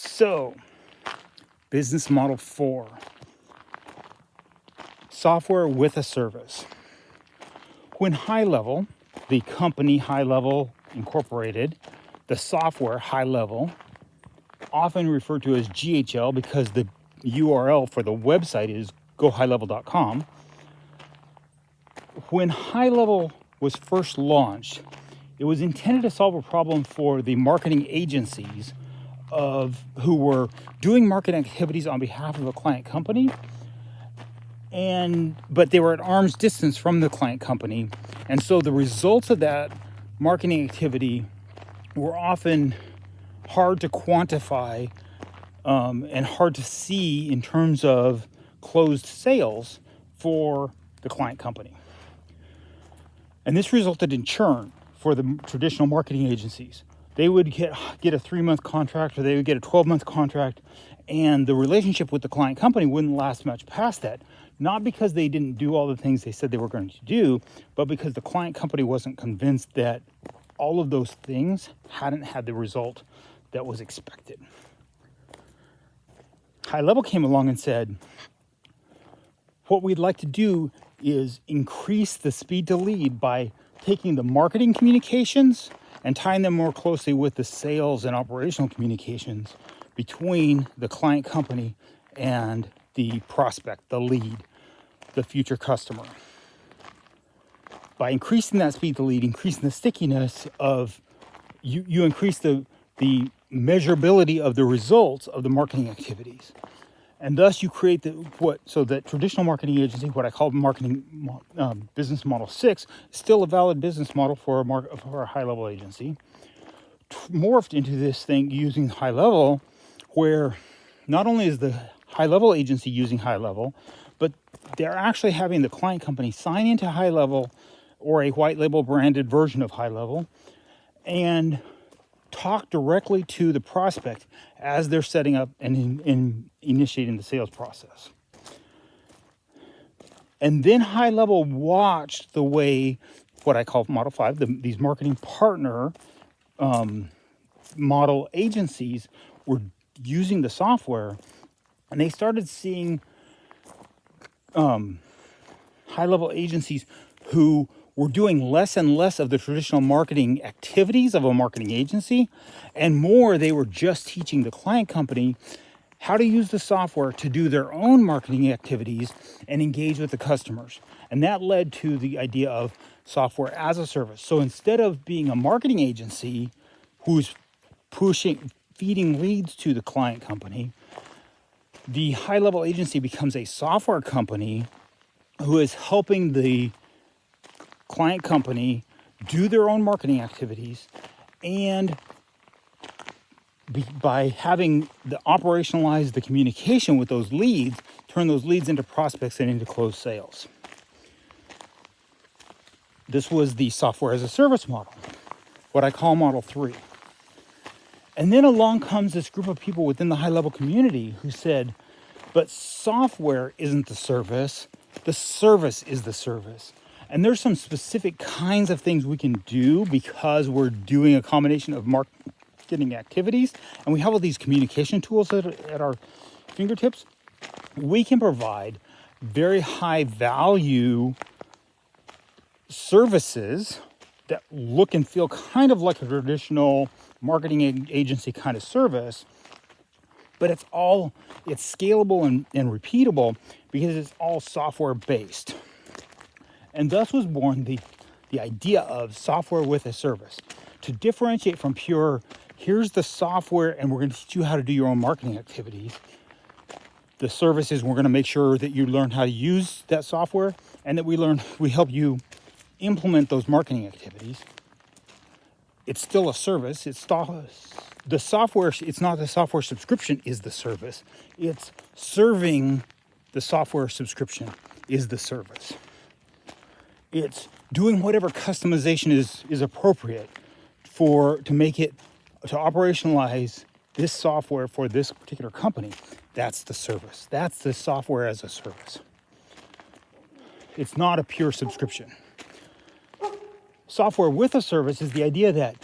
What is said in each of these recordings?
So, business model 4, software with a service. When HighLevel, the company HighLevel Incorporated, the software HighLevel, often referred to as GHL because the URL for the website is gohighlevel.com. When HighLevel was first launched, it was intended to solve a problem for the marketing agencies who were doing marketing activities on behalf of a client company, but they were at arm's distance from the client company, and so the results of that marketing activity were often hard to quantify and hard to see in terms of closed sales for the client company. And this resulted in churn for the traditional marketing agencies. They would get a 3-month contract, or they would get a 12-month contract, and the relationship with the client company wouldn't last much past that. Not because they didn't do all the things they said they were going to do, but because the client company wasn't convinced that all of those things hadn't had the result that was expected. HighLevel came along and said, what we'd like to do is increase the speed to lead by taking the marketing communications and tying them more closely with the sales and operational communications between the client company and the prospect, the lead, the future customer. By increasing that speed to lead, increasing the stickiness of, you increase the measurability of the results of the marketing activities. And thus you create so that traditional marketing agency, what I call marketing business model 6, is still a valid business model for a HighLevel agency, morphed into this thing using HighLevel, where not only is the HighLevel agency using HighLevel, but they're actually having the client company sign into HighLevel or a white label branded version of HighLevel and talk directly to the prospect as they're setting up and initiating the sales process. And then HighLevel watched the way, what I call Model 5, these marketing partner model agencies were using the software, and they started seeing HighLevel agencies who were doing less and less of the traditional marketing activities of a marketing agency, and more they were just teaching the client company how to use the software to do their own marketing activities and engage with the customers. And that led to the idea of software as a service. So instead of being a marketing agency who's feeding leads to the client company, the HighLevel agency becomes a software company who is helping the client company do their own marketing activities, and by having operationalize the communication with those leads, turn those leads into prospects and into closed sales. This was the software as a service model, what I call Model 3. And then along comes this group of people within the HighLevel community who said, but software isn't the service is the service. And there's some specific kinds of things we can do because we're doing a combination of marketing activities, and we have all these communication tools at our fingertips. We can provide very high value services that look and feel kind of like a traditional marketing agency kind of service, but it's scalable and repeatable because it's all software based. And thus was born the idea of software with a service, to differentiate from pure, here's the software and we're going to teach you how to do your own marketing activities. The service is we're going to make sure that you learn how to use that software, and that we help you implement those marketing activities. It's still a service. The software, it's not the software subscription is the service. It's serving the software subscription is the service. It's doing whatever customization is appropriate to operationalize this software for this particular company. That's the service. That's the software as a service. It's not a pure subscription. Software with a service is the idea that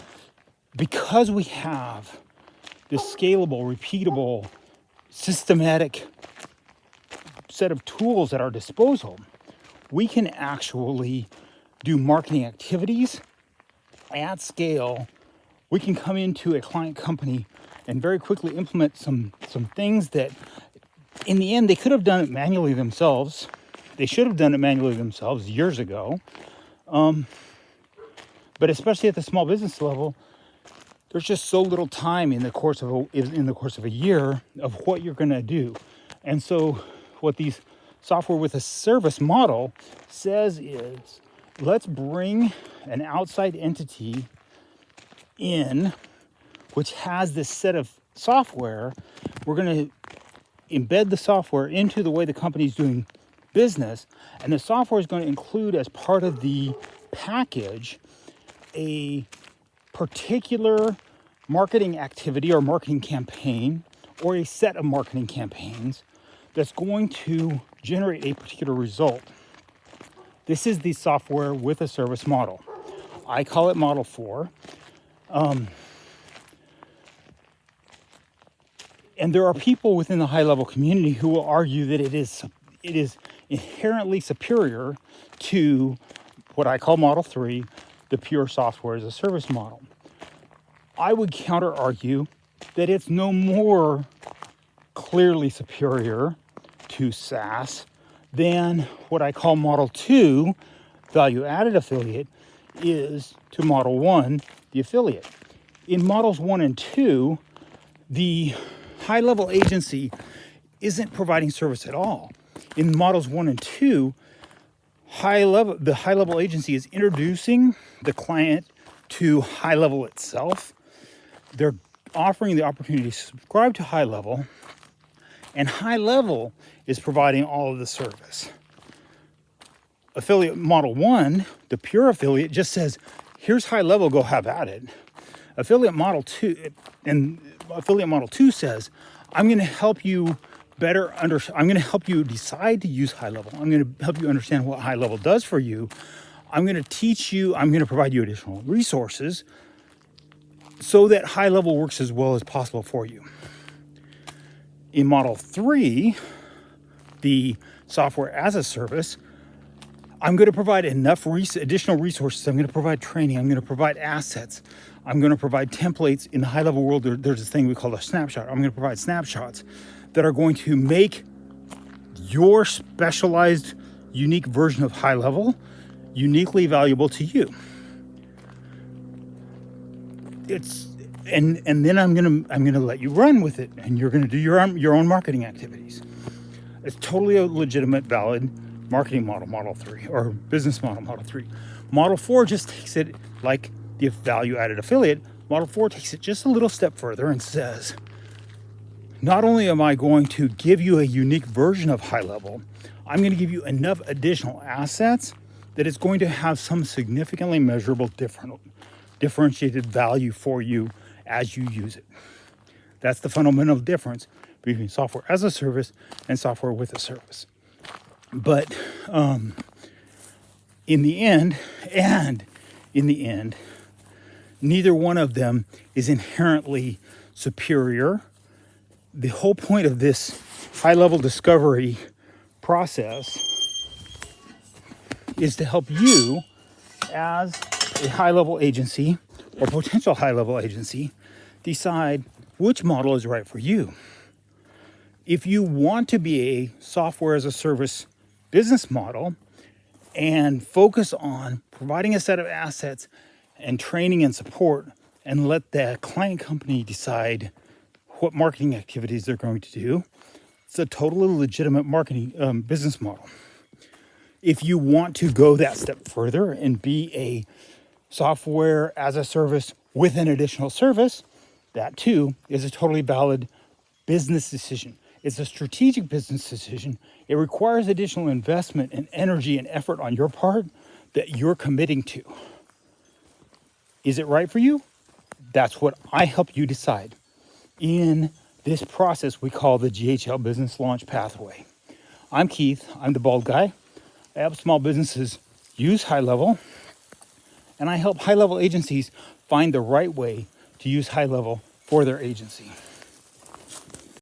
because we have this scalable, repeatable, systematic set of tools at our disposal, we can actually do marketing activities at scale. We can come into a client company and very quickly implement some things that in the end they could have done it manually themselves. They should have done it manually themselves years ago. But especially at the small business level, there's just so little time in the course of a year of what you're going to do. And so what these software with a service model says is, let's bring an outside entity in which has this set of software. We're going to embed the software into the way the company's doing business, and the software is going to include as part of the package a particular marketing activity or marketing campaign or a set of marketing campaigns that's going to generate a particular result. This is the software with a service model. I call it Model 4. And there are people within the high-level community who will argue that it is inherently superior to what I call Model 3, the pure software as a service model. I would counter argue that it's no more clearly superior to SaaS than what I call Model 2, value-added affiliate, is to Model 1, the affiliate. In Models 1 and 2, the high-level agency isn't providing service at all. In Models 1 and 2, the high-level agency is introducing the client to HighLevel itself. They're offering the opportunity to subscribe to HighLevel, and HighLevel is providing all of the service. Affiliate Model 1, the pure affiliate, just says, here's HighLevel, go have at it. Affiliate Model 2 says, I'm going to help you I'm going to help you decide to use HighLevel. I'm going to help you understand what HighLevel does for you. I'm going to teach you, I'm going to provide you additional resources so that HighLevel works as well as possible for you. In Model 3, the software as a service, I'm going to provide enough additional resources. I'm going to provide training. I'm going to provide assets. I'm going to provide templates. In the high-level world, there's this thing we call a snapshot. I'm going to provide snapshots that are going to make your specialized, unique version of HighLevel uniquely valuable to you. And then I'm gonna let you run with it, and you're gonna do your own marketing activities. It's totally a legitimate, valid marketing model, Model 3, or business model, Model 3. Model 4 just takes it like the value-added affiliate. Model 4 takes it just a little step further and says, not only am I going to give you a unique version of HighLevel, I'm going to give you enough additional assets that it's going to have some significantly measurable differentiated value for you as you use it. That's the fundamental difference between software as a service and software with a service. But in the end, neither one of them is inherently superior. The whole point of this high-level discovery process is to help you as a high-level agency or potential high-level agency decide which model is right for you. If you want to be a software as a service business model and focus on providing a set of assets and training and support and let the client company decide what marketing activities they're going to do, it's a totally legitimate marketing business model. If you want to go that step further and be a software as a service with an additional service, that too is a totally valid business decision. It's a strategic business decision. It requires additional investment and energy and effort on your part that you're committing to. Is it right for you? That's what I help you decide in this process we call the GHL Business Launch Pathway. I'm Keith. I'm the bald guy. I help small businesses use HighLevel, and I help high-level agencies find the right way to use HighLevel for their agency.